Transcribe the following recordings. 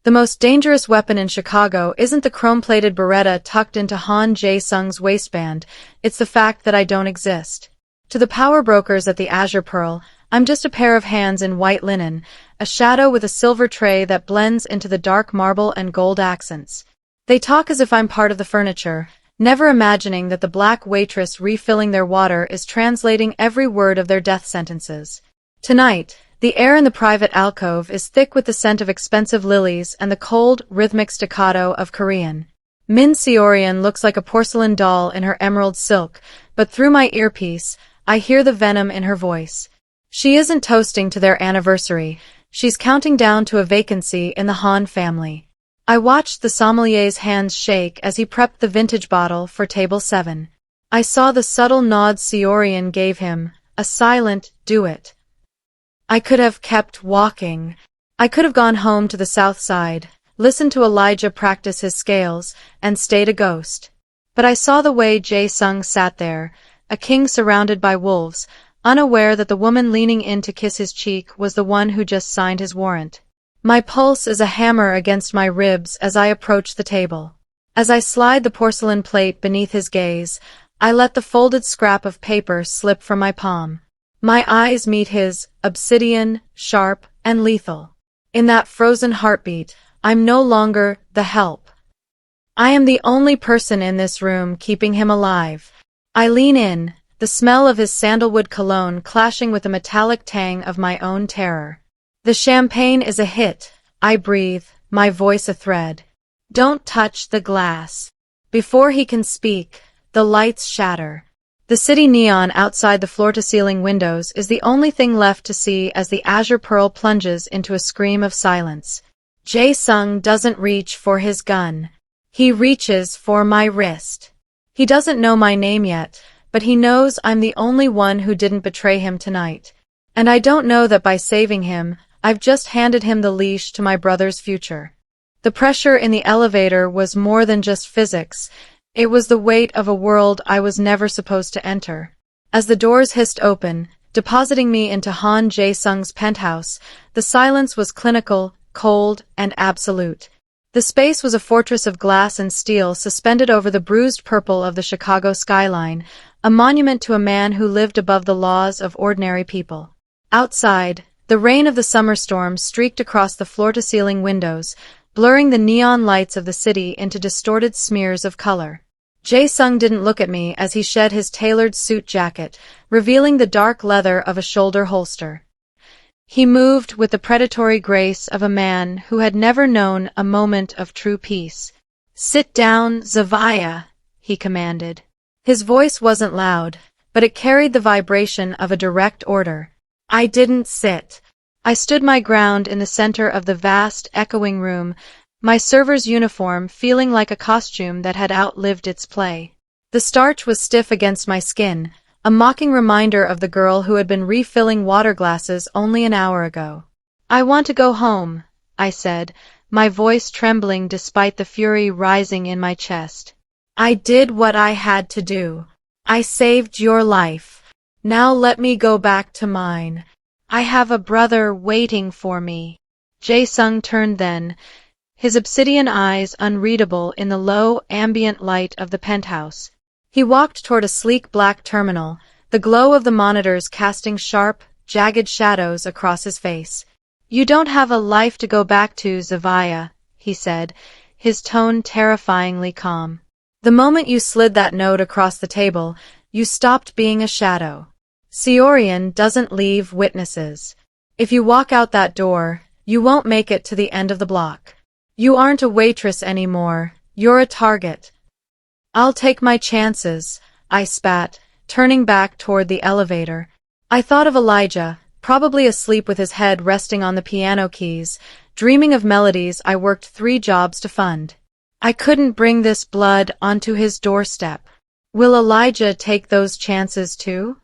The most dangerous weapon in Chicago isn't the chrome-plated Beretta tucked into Han Jae-sung's waistband, it's the fact that I don't exist. To the power brokers at the Azure Pearl, I'm just a pair of hands in white linen, a shadow with a silver tray that blends into the dark marble and gold accents. They talk as if I'm part of the furniture, never imagining that the black waitress refilling their water is translating every word of their death sentences. Tonight, the air in the private alcove is thick with the scent of expensive lilies and the cold, rhythmic staccato of Korean. Min Seorian looks like a porcelain doll in her emerald silk, but through my earpiece, I hear the venom in her voice. She isn't toasting to their anniversary, she's counting down to a vacancy in the Han family. I watched the sommelier's hands shake as he prepped the vintage bottle for table 7. I saw the subtle nod Seorian gave him, a silent, do it. I could have kept walking. I could have gone home to the south side, listened to Elijah practice his scales, and stayed a ghost. But I saw the way Jae-sung sat there, a king surrounded by wolves, unaware that the woman leaning in to kiss his cheek was the one who just signed his warrant. My pulse is a hammer against my ribs as I approach the table. As I slide the porcelain plate beneath his gaze, I let the folded scrap of paper slip from my palm. My eyes meet his, obsidian, sharp, and lethal. In that frozen heartbeat, I'm no longer the help. I am the only person in this room keeping him alive. I lean in, the smell of his sandalwood cologne clashing with the metallic tang of my own terror. The champagne is a hit, I breathe, my voice a thread. Don't touch the glass. Before he can speak, the lights shatter. The city neon outside the floor-to-ceiling windows is the only thing left to see as the Azure Pearl plunges into a scream of silence. Jae-sung doesn't reach for his gun. He reaches for my wrist. He doesn't know my name yet, but he knows I'm the only one who didn't betray him tonight. And I don't know that by saving him, I've just handed him the leash to my brother's future. The pressure in the elevator was more than just physics. It was the weight of a world I was never supposed to enter. As the doors hissed open, depositing me into Han Jae-sung's penthouse, the silence was clinical, cold, and absolute. The space was a fortress of glass and steel suspended over the bruised purple of the Chicago skyline, a monument to a man who lived above the laws of ordinary people. Outside, the rain of the summer storm streaked across the floor-to-ceiling windows, blurring the neon lights of the city into distorted smears of color. Jae-sung didn't look at me as he shed his tailored suit jacket, revealing the dark leather of a shoulder holster. He moved with the predatory grace of a man who had never known a moment of true peace. "Sit down, Zavia," he commanded. His voice wasn't loud, but it carried the vibration of a direct order. I didn't sit. I stood my ground in the center of the vast, echoing room, my server's uniform feeling like a costume that had outlived its play. The starch was stiff against my skin, a mocking reminder of the girl who had been refilling water glasses only an hour ago. "I want to go home," I said, my voice trembling despite the fury rising in my chest. "I did what I had to do. I saved your life. Now let me go back to mine. I have a brother waiting for me." Jae-sung turned then, his obsidian eyes unreadable in the low, ambient light of the penthouse. He walked toward a sleek black terminal, the glow of the monitors casting sharp, jagged shadows across his face. "You don't have a life to go back to, Zavia," he said, his tone terrifyingly calm. "The moment you slid that note across the table, you stopped being a shadow. Seorian doesn't leave witnesses. If you walk out that door, you won't make it to the end of the block. You aren't a waitress anymore, you're a target." "I'll take my chances," I spat, turning back toward the elevator. I thought of Elijah, probably asleep with his head resting on the piano keys, dreaming of melodies I worked 3 jobs to fund. I couldn't bring this blood onto his doorstep. Will Elijah take those chances too?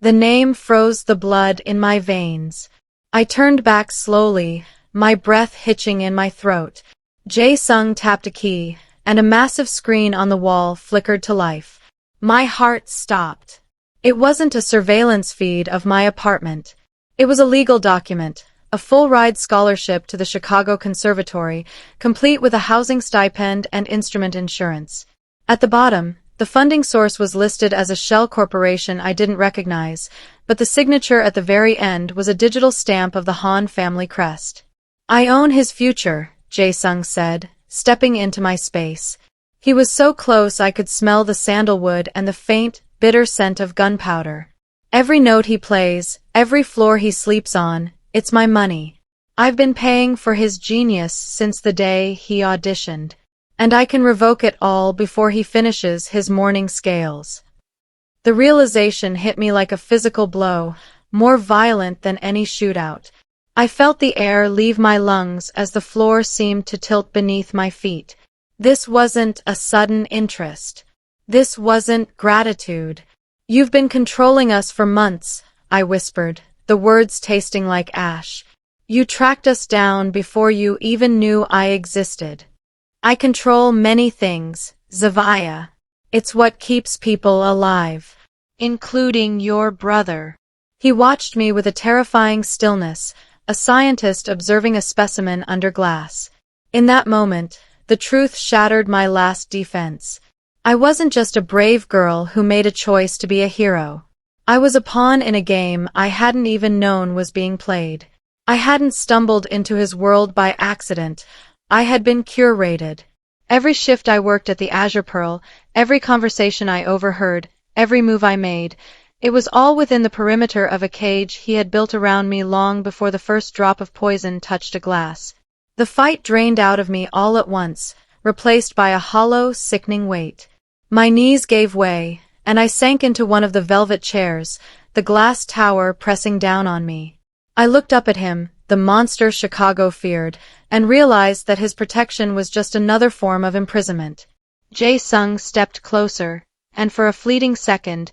The name froze the blood in my veins. I turned back slowly, my breath hitching in my throat. Jae-sung tapped a key, and a massive screen on the wall flickered to life. My heart stopped. It wasn't a surveillance feed of my apartment. It was a legal document, a full-ride scholarship to the Chicago Conservatory, complete with a housing stipend and instrument insurance. At the bottom, the funding source was listed as a shell corporation I didn't recognize, but the signature at the very end was a digital stamp of the Han family crest. "I own his future," Jae-sung said, stepping into my space. He was so close I could smell the sandalwood and the faint, bitter scent of gunpowder. "Every note he plays, every floor he sleeps on, it's my money. I've been paying for his genius since the day he auditioned. And I can revoke it all before he finishes his morning scales." The realization hit me like a physical blow, more violent than any shootout. I felt the air leave my lungs as the floor seemed to tilt beneath my feet. This wasn't a sudden interest. This wasn't gratitude. "You've been controlling us for months," I whispered, the words tasting like ash. "You tracked us down before you even knew I existed." "I control many things, Zavia. It's what keeps people alive. Including your brother." He watched me with a terrifying stillness, a scientist observing a specimen under glass. In that moment, the truth shattered my last defense. I wasn't just a brave girl who made a choice to be a hero. I was a pawn in a game I hadn't even known was being played. I hadn't stumbled into his world by accident. I had been curated. Every shift I worked at the Azure Pearl, every conversation I overheard, every move I made, it was all within the perimeter of a cage he had built around me long before the first drop of poison touched a glass. The fight drained out of me all at once, replaced by a hollow, sickening weight. My knees gave way, and I sank into one of the velvet chairs, the glass tower pressing down on me. I looked up at him, the monster Chicago feared, and realized that his protection was just another form of imprisonment. Jae-sung stepped closer, and for a fleeting second,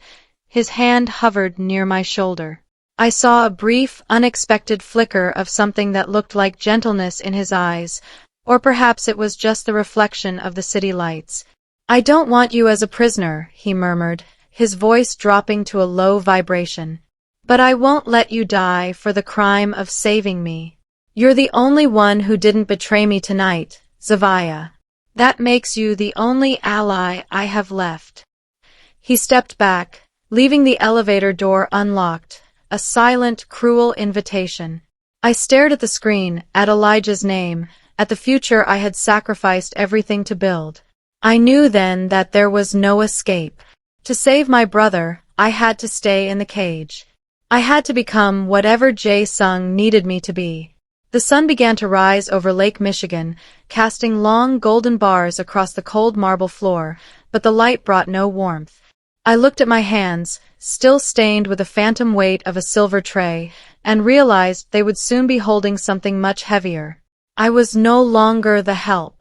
his hand hovered near my shoulder. I saw a brief, unexpected flicker of something that looked like gentleness in his eyes, or perhaps it was just the reflection of the city lights. "I don't want you as a prisoner," he murmured, his voice dropping to a low vibration. "But I won't let you die for the crime of saving me. You're the only one who didn't betray me tonight, Zavia. That makes you the only ally I have left." He stepped back, leaving the elevator door unlocked, a silent, cruel invitation. I stared at the screen, at Elijah's name, at the future I had sacrificed everything to build. I knew then that there was no escape. To save my brother, I had to stay in the cage. I had to become whatever Jae-sung needed me to be. The sun began to rise over Lake Michigan, casting long golden bars across the cold marble floor, but the light brought no warmth. I looked at my hands, still stained with the phantom weight of a silver tray, and realized they would soon be holding something much heavier. I was no longer the help.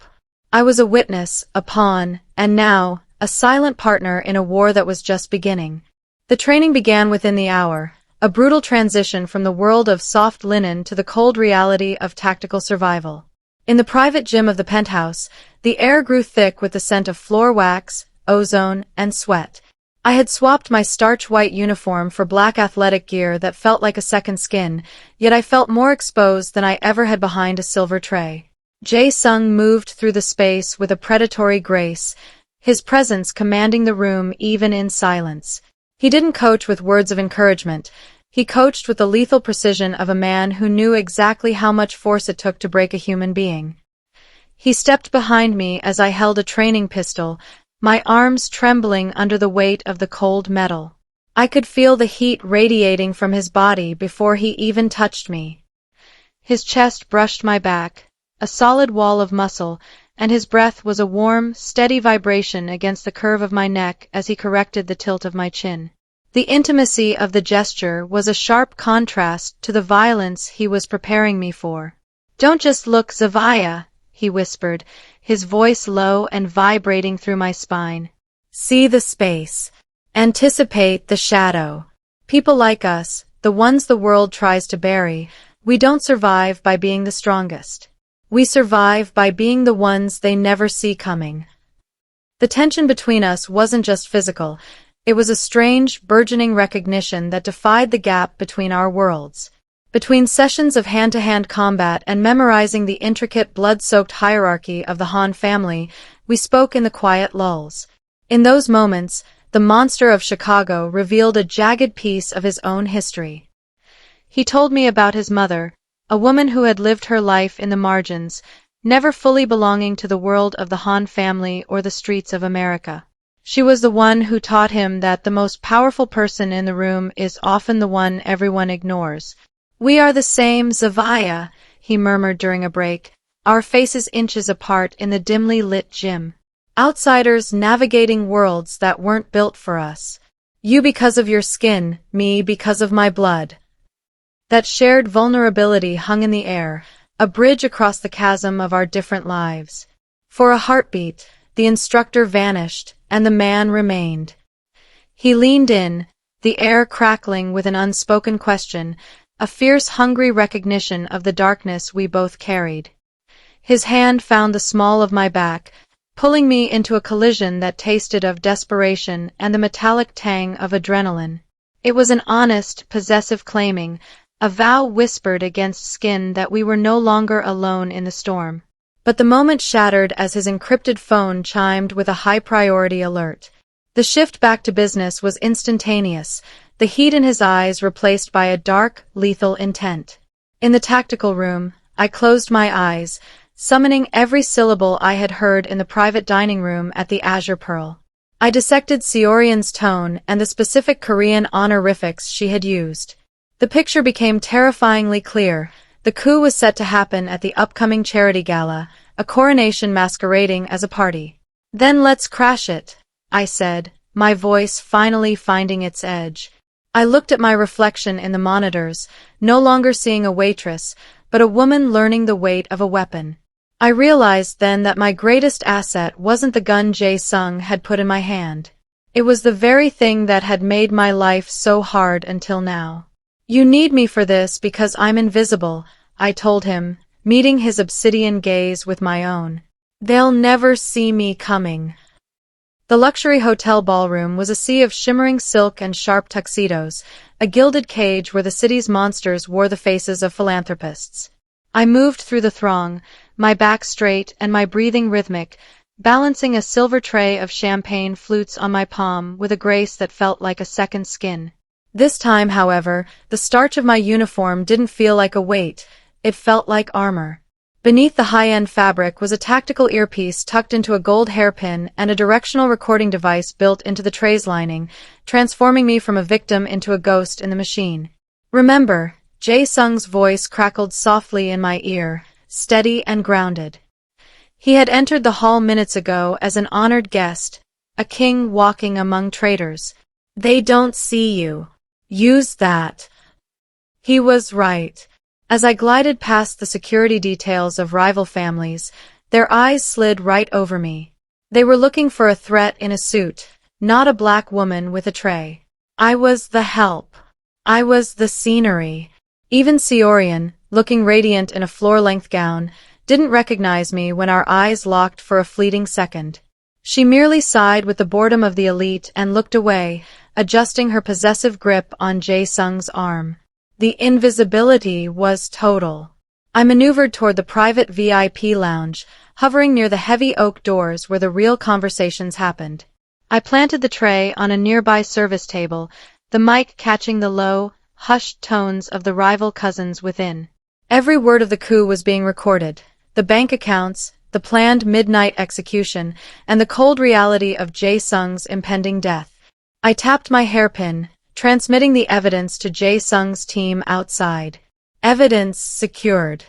I was a witness, a pawn, and now, a silent partner in a war that was just beginning. The training began within the hour, a brutal transition from the world of soft linen to the cold reality of tactical survival. In the private gym of the penthouse, the air grew thick with the scent of floor wax, ozone, and sweat. I had swapped my starch-white uniform for black athletic gear that felt like a second skin, yet I felt more exposed than I ever had behind a silver tray. Jae-sung moved through the space with a predatory grace, his presence commanding the room even in silence. He didn't coach with words of encouragement. He coached with the lethal precision of a man who knew exactly how much force it took to break a human being. He stepped behind me as I held a training pistol, my arms trembling under the weight of the cold metal. I could feel the heat radiating from his body before he even touched me. His chest brushed my back, a solid wall of muscle, and his breath was a warm, steady vibration against the curve of my neck as he corrected the tilt of my chin. The intimacy of the gesture was a sharp contrast to the violence he was preparing me for. "Don't just look, Zavia," he whispered, his voice low and vibrating through my spine. "See the space. Anticipate the shadow. People like us, the ones the world tries to bury, we don't survive by being the strongest. We survive by being the ones they never see coming." The tension between us wasn't just physical. It was a strange, burgeoning recognition that defied the gap between our worlds. Between sessions of hand-to-hand combat and memorizing the intricate blood-soaked hierarchy of the Han family, we spoke in the quiet lulls. In those moments, the monster of Chicago revealed a jagged piece of his own history. He told me about his mother, a woman who had lived her life in the margins, never fully belonging to the world of the Han family or the streets of America. She was the one who taught him that the most powerful person in the room is often the one everyone ignores. "We are the same, Zavia," he murmured during a break, our faces inches apart in the dimly lit gym. "Outsiders navigating worlds that weren't built for us. You because of your skin, me because of my blood." That shared vulnerability hung in the air, a bridge across the chasm of our different lives. For a heartbeat, the instructor vanished, and the man remained. He leaned in, the air crackling with an unspoken question, a fierce, hungry recognition of the darkness we both carried. His hand found the small of my back, pulling me into a collision that tasted of desperation and the metallic tang of adrenaline. It was an honest, possessive claiming, a vow whispered against skin that we were no longer alone in the storm. But the moment shattered as his encrypted phone chimed with a high-priority alert. The shift back to business was instantaneous, the heat in his eyes replaced by a dark, lethal intent. In the tactical room, I closed my eyes, summoning every syllable I had heard in the private dining room at the Azure Pearl. I dissected Seorian's tone and the specific Korean honorifics she had used. The picture became terrifyingly clear. The coup was set to happen at the upcoming charity gala, a coronation masquerading as a party. "Then let's crash it," I said, my voice finally finding its edge. I looked at my reflection in the monitors, no longer seeing a waitress, but a woman learning the weight of a weapon. I realized then that my greatest asset wasn't the gun Jae-sung had put in my hand. It was the very thing that had made my life so hard until now. "You need me for this because I'm invisible," I told him, meeting his obsidian gaze with my own. "They'll never see me coming." The luxury hotel ballroom was a sea of shimmering silk and sharp tuxedos, a gilded cage where the city's monsters wore the faces of philanthropists. I moved through the throng, my back straight and my breathing rhythmic, balancing a silver tray of champagne flutes on my palm with a grace that felt like a second skin. This time, however, the starch of my uniform didn't feel like a weight, it felt like armor. Beneath the high-end fabric was a tactical earpiece tucked into a gold hairpin and a directional recording device built into the tray's lining, transforming me from a victim into a ghost in the machine. "Remember," Jae-sung's voice crackled softly in my ear, steady and grounded. He had entered the hall minutes ago as an honored guest, a king walking among traitors. "They don't see you. Use that." He was right. As I glided past the security details of rival families, their eyes slid right over me. They were looking for a threat in a suit, not a black woman with a tray. I was the help. I was the scenery. Even Seorian, looking radiant in a floor-length gown, didn't recognize me when our eyes locked for a fleeting second. She merely sighed with the boredom of the elite and looked away, adjusting her possessive grip on Jae-sung's arm. The invisibility was total. I maneuvered toward the private VIP lounge, hovering near the heavy oak doors where the real conversations happened. I planted the tray on a nearby service table, the mic catching the low, hushed tones of the rival cousins within. Every word of the coup was being recorded. The bank accounts, the planned midnight execution, and the cold reality of Jae-sung's impending death. I tapped my hairpin, transmitting the evidence to Jae-sung's team outside. Evidence secured.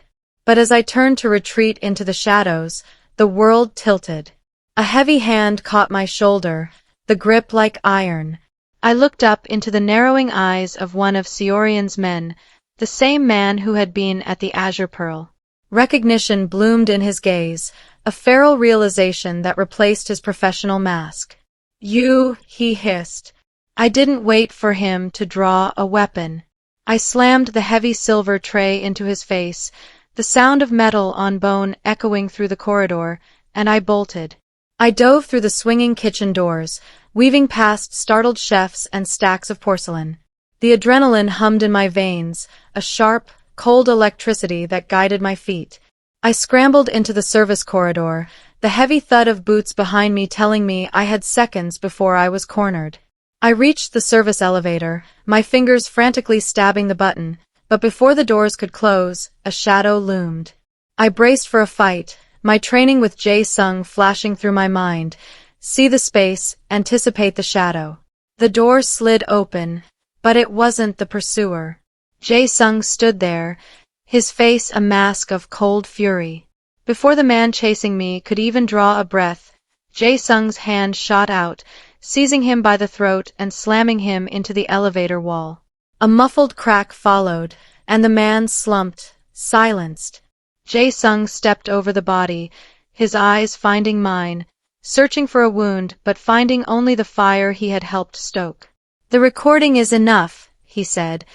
But as I turned to retreat into the shadows, the world tilted. A heavy hand caught my shoulder, the grip like iron. I looked up into the narrowing eyes of one of Seorian's men, the same man who had been at the Azure Pearl. Recognition bloomed in his gaze, a feral realization that replaced his professional mask. "You," he hissed. I didn't wait for him to draw a weapon. I slammed the heavy silver tray into his face, the sound of metal on bone echoing through the corridor, and I bolted. I dove through the swinging kitchen doors, weaving past startled chefs and stacks of porcelain. The adrenaline hummed in my veins, a sharp, cold electricity that guided my feet. I scrambled into the service corridor, the heavy thud of boots behind me telling me I had seconds before I was cornered. I reached the service elevator, my fingers frantically stabbing the button, but before the doors could close, a shadow loomed. I braced for a fight, my training with Jae-sung flashing through my mind. See the space, anticipate the shadow. The door slid open, but it wasn't the pursuer. Jae-sung stood there, his face a mask of cold fury. Before the man chasing me could even draw a breath, Jae-sung's hand shot out, seizing him by the throat and slamming him into the elevator wall. A muffled crack followed, and the man slumped, silenced. Jae-sung stepped over the body, his eyes finding mine, searching for a wound but finding only the fire he had helped stoke. "The recording is enough," he said,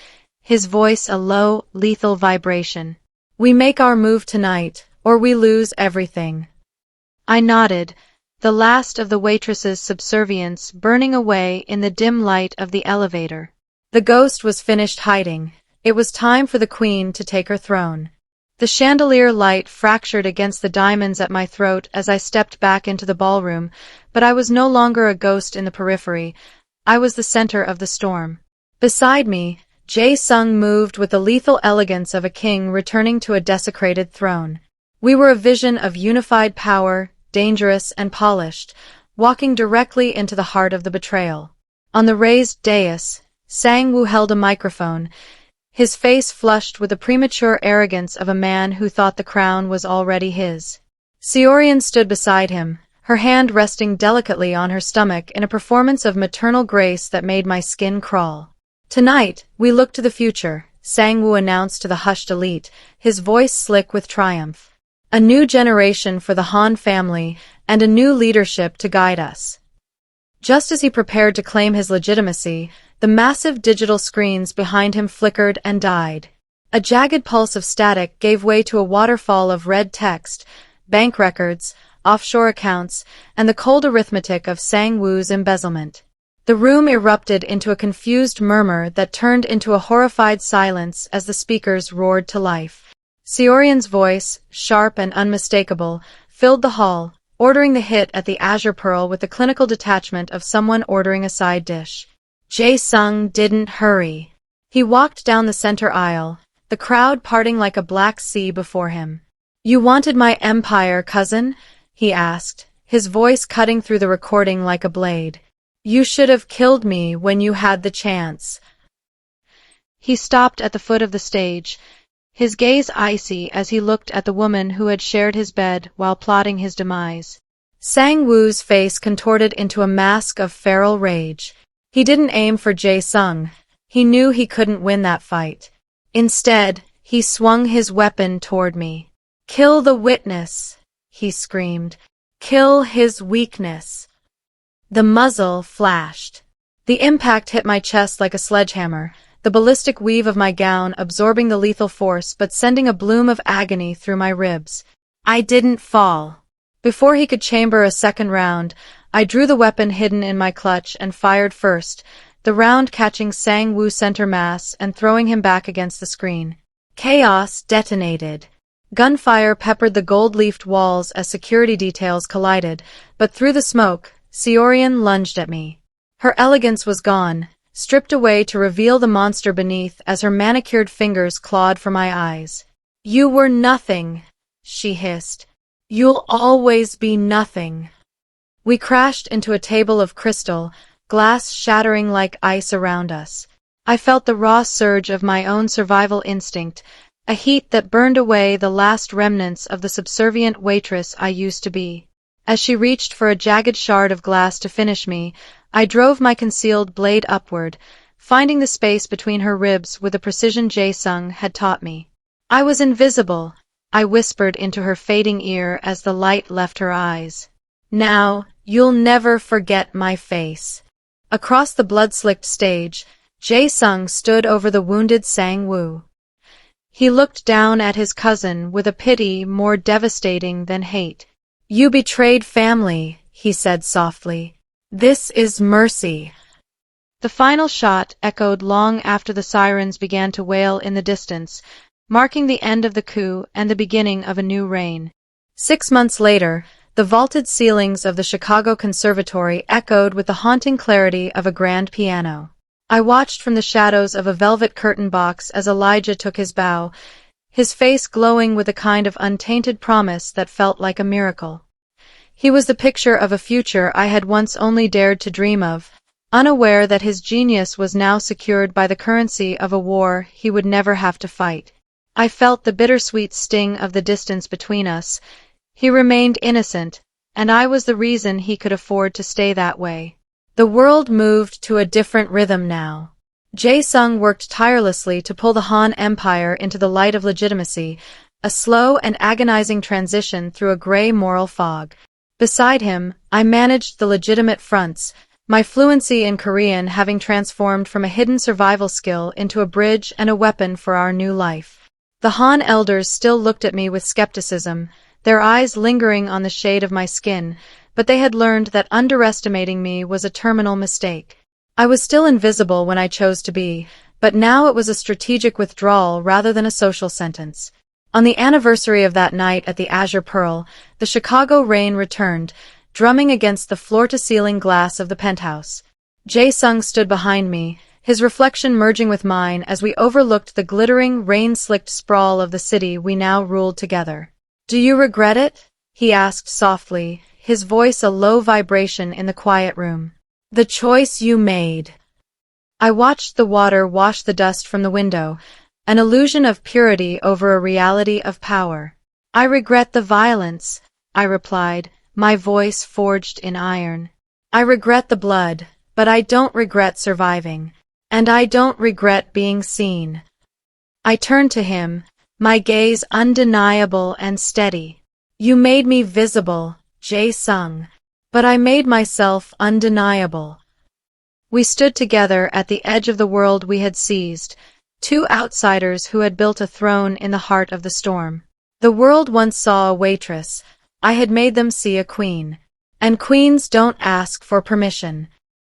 his voice a low, lethal vibration. "We make our move tonight, or we lose everything." I nodded, the last of the waitress's subservience burning away in the dim light of the elevator. The ghost was finished hiding. It was time for the queen to take her throne. The chandelier light fractured against the diamonds at my throat as I stepped back into the ballroom, but I was no longer a ghost in the periphery. I was the center of the storm. Beside me, Jae-sung moved with the lethal elegance of a king returning to a desecrated throne. We were a vision of unified power, dangerous and polished, walking directly into the heart of the betrayal. On the raised dais, Sang-woo held a microphone, his face flushed with the premature arrogance of a man who thought the crown was already his. Seorian stood beside him, her hand resting delicately on her stomach in a performance of maternal grace that made my skin crawl. "Tonight, we look to the future," Sang-woo announced to the hushed elite, his voice slick with triumph. "A new generation for the Han family, and a new leadership to guide us." Just as he prepared to claim his legitimacy, the massive digital screens behind him flickered and died. A jagged pulse of static gave way to a waterfall of red text, bank records, offshore accounts, and the cold arithmetic of Sang-woo's embezzlement. The room erupted into a confused murmur that turned into a horrified silence as the speakers roared to life. Seorian's voice, sharp and unmistakable, filled the hall, ordering the hit at the Azure Pearl with the clinical detachment of someone ordering a side dish. Jae-sung didn't hurry. He walked down the center aisle, the crowd parting like a black sea before him. "You wanted my empire, cousin?" he asked, his voice cutting through the recording like a blade. "You should have killed me when you had the chance." He stopped at the foot of the stage, his gaze icy as he looked at the woman who had shared his bed while plotting his demise. Sang-woo's face contorted into a mask of feral rage. He didn't aim for Jae-sung. He knew he couldn't win that fight. Instead, he swung his weapon toward me. "Kill the witness," he screamed. "Kill his weakness." The muzzle flashed. The impact hit my chest like a sledgehammer, the ballistic weave of my gown absorbing the lethal force but sending a bloom of agony through my ribs. I didn't fall. Before he could chamber a second round, I drew the weapon hidden in my clutch and fired first, the round catching Sang-woo center mass and throwing him back against the screen. Chaos detonated. Gunfire peppered the gold-leafed walls as security details collided, but through the smoke, Seorian lunged at me. Her elegance was gone, stripped away to reveal the monster beneath as her manicured fingers clawed for my eyes. "You were nothing," she hissed. "You'll always be nothing." We crashed into a table of crystal, glass shattering like ice around us. I felt the raw surge of my own survival instinct, a heat that burned away the last remnants of the subservient waitress I used to be. As she reached for a jagged shard of glass to finish me, I drove my concealed blade upward, finding the space between her ribs with the precision Jae-sung had taught me. "I was invisible," I whispered into her fading ear as the light left her eyes. "Now, you'll never forget my face." Across the blood-slicked stage, Jae-sung stood over the wounded Sang-woo. He looked down at his cousin with a pity more devastating than hate. "You betrayed family," he said softly. "This is mercy." The final shot echoed long after the sirens began to wail in the distance, marking the end of the coup and the beginning of a new reign. 6 months later, the vaulted ceilings of the Chicago Conservatory echoed with the haunting clarity of a grand piano. I watched from the shadows of a velvet curtain box as Elijah took his bow, his face glowing with a kind of untainted promise that felt like a miracle. He was the picture of a future I had once only dared to dream of, unaware that his genius was now secured by the currency of a war he would never have to fight. I felt the bittersweet sting of the distance between us. He remained innocent, and I was the reason he could afford to stay that way. The world moved to a different rhythm now. Jae-sung worked tirelessly to pull the Han Empire into the light of legitimacy, a slow and agonizing transition through a gray moral fog. Beside him, I managed the legitimate fronts, my fluency in Korean having transformed from a hidden survival skill into a bridge and a weapon for our new life. The Han elders still looked at me with skepticism, their eyes lingering on the shade of my skin, but they had learned that underestimating me was a terminal mistake. I was still invisible when I chose to be, but now it was a strategic withdrawal rather than a social sentence. On the anniversary of that night at the Azure Pearl, the Chicago rain returned, drumming against the floor-to-ceiling glass of the penthouse. Jae-sung stood behind me, his reflection merging with mine as we overlooked the glittering, rain-slicked sprawl of the city we now ruled together. "Do you regret it?" he asked softly, his voice a low vibration in the quiet room. "The choice you made." I watched the water wash the dust from the window, an illusion of purity over a reality of power. "I regret the violence," I replied, my voice forged in iron. "I regret the blood, but I don't regret surviving. And I don't regret being seen." I turned to him, my gaze undeniable and steady. "You made me visible, Jae-sung, but I made myself undeniable." We stood together at the edge of the world we had seized, two outsiders who had built a throne in the heart of the storm. The world once saw a waitress. I had made them see a queen. And queens don't ask for permission.